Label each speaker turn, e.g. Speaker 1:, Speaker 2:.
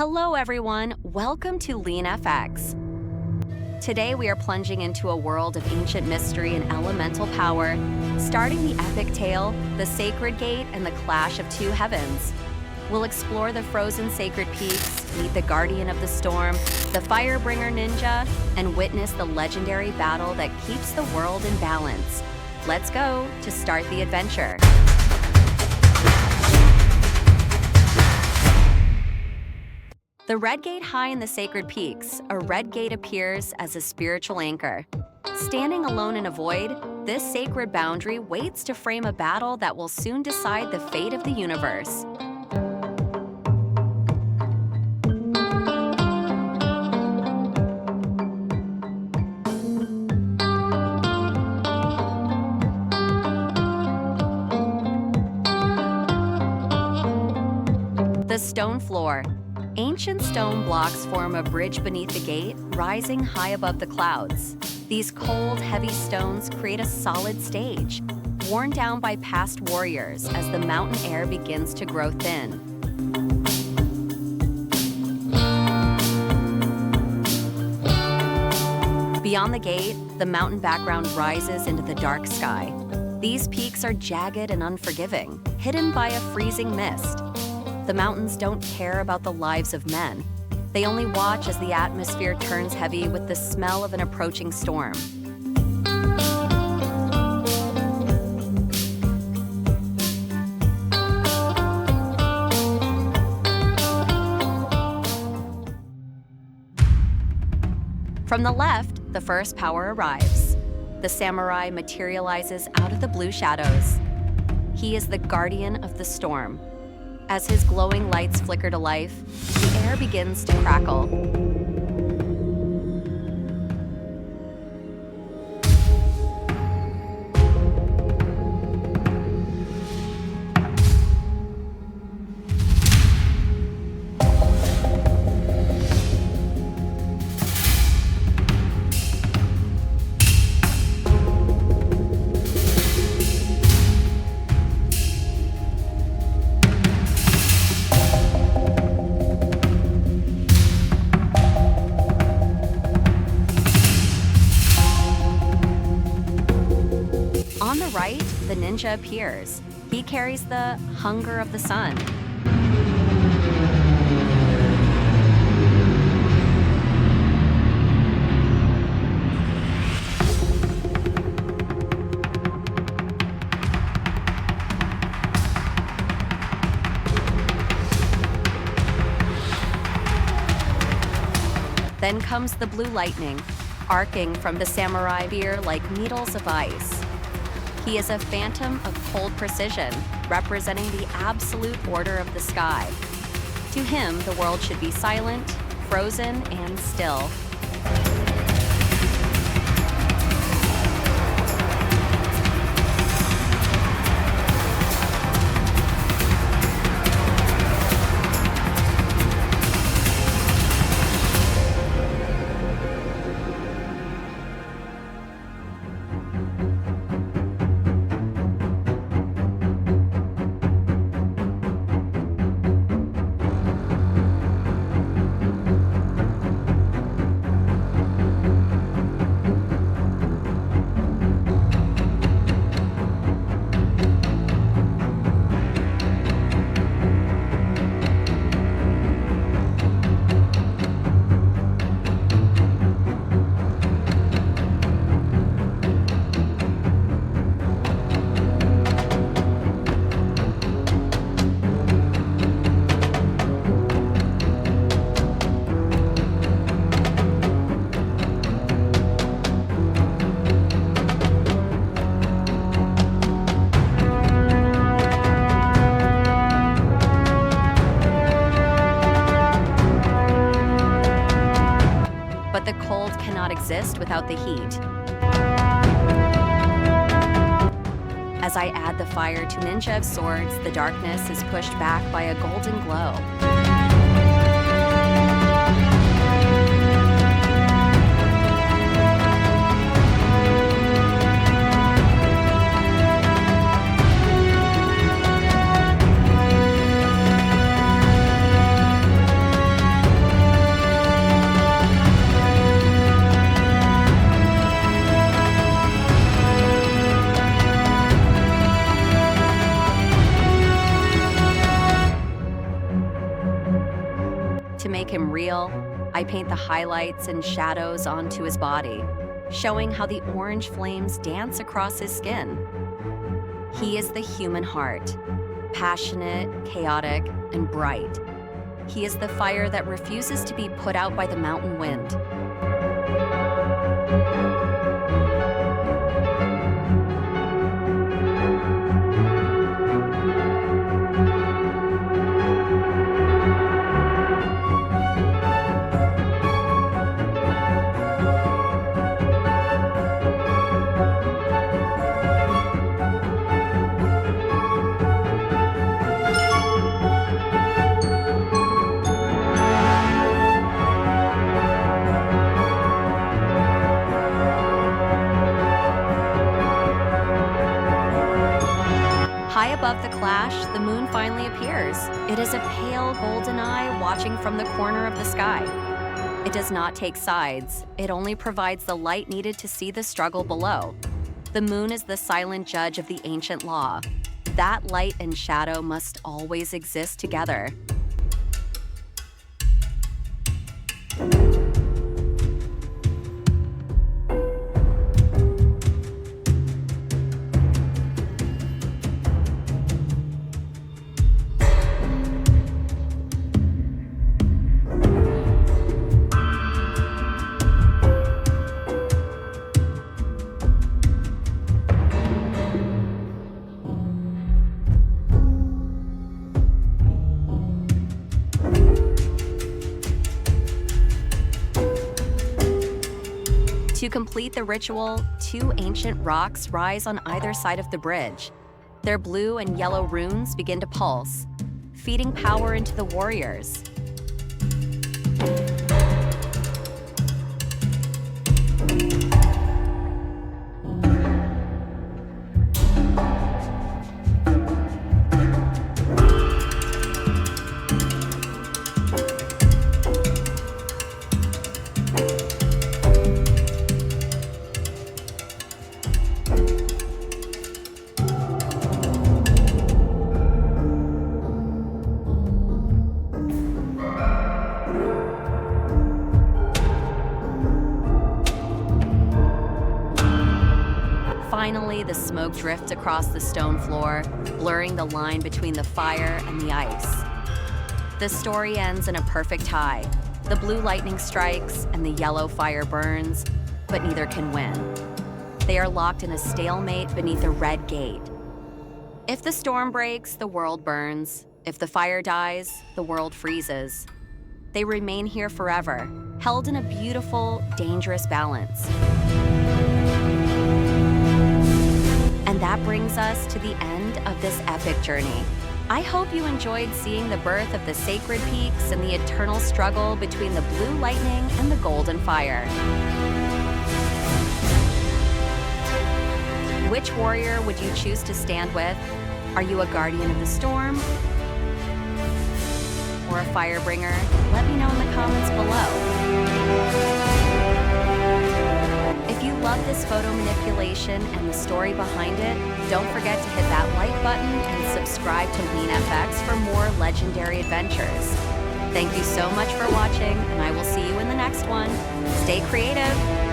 Speaker 1: Hello everyone, welcome to LeenFX. Today we are plunging into a world of ancient mystery and elemental power, starting the epic tale, the Sacred Gate and the Clash of Two Heavens. We'll explore the frozen sacred peaks, meet the Guardian of the Storm, the Firebringer Ninja, and witness the legendary battle that keeps the world in balance. Let's go to start the adventure. The Red Gate high in the Sacred Peaks, a red gate appears as a spiritual anchor. Standing alone in a void, this sacred boundary waits to frame a battle that will soon decide the fate of the universe. The stone floor. Ancient stone blocks form a bridge beneath the gate, rising high above the clouds. These cold, heavy stones create a solid stage, worn down by past warriors as the mountain air begins to grow thin. Beyond the gate, the mountain background rises into the dark sky. These peaks are jagged and unforgiving, hidden by a freezing mist. The mountains don't care about the lives of men. They only watch as the atmosphere turns heavy with the smell of an approaching storm. From the left, the first power arrives. The samurai materializes out of the blue shadows. He is the Guardian of the Storm. As his glowing lights flicker to life, the air begins to crackle. On the right, the ninja appears. He carries the hunger of the sun. Then comes the blue lightning, arcing from the samurai spear like needles of ice. He is a phantom of cold precision, representing the absolute order of the sky. To him, the world should be silent, frozen, and still. But the cold cannot exist without the heat. As I add the fire to Ninja swords, the darkness is pushed back by a golden glow. To make him real, I paint the highlights and shadows onto his body, showing how the orange flames dance across his skin. He is the human heart, passionate, chaotic, and bright. He is the fire that refuses to be put out by the mountain wind. High above the clash, the moon finally appears. It is a pale golden eye watching from the corner of the sky. It does not take sides. It only provides the light needed to see the struggle below. The moon is the silent judge of the ancient law. That light and shadow must always exist together. To complete the ritual, 2 ancient rocks rise on either side of the bridge. Their blue and yellow runes begin to pulse, feeding power into the warriors. Finally, the smoke drifts across the stone floor, blurring the line between the fire and the ice. The story ends in a perfect tie. The blue lightning strikes and the yellow fire burns, but neither can win. They are locked in a stalemate beneath a red gate. If the storm breaks, the world burns. If the fire dies, the world freezes. They remain here forever, held in a beautiful, dangerous balance. And that brings us to the end of this epic journey. I hope you enjoyed seeing the birth of the sacred peaks and the eternal struggle between the blue lightning and the golden fire. Which warrior would you choose to stand with? Are you a guardian of the storm or a firebringer? Let me know in the comments below. If you love this photo manipulation and the story behind it, don't forget to hit that like button and subscribe to LeenFX for more legendary adventures. Thank you so much for watching, and I will see you in the next one. Stay creative.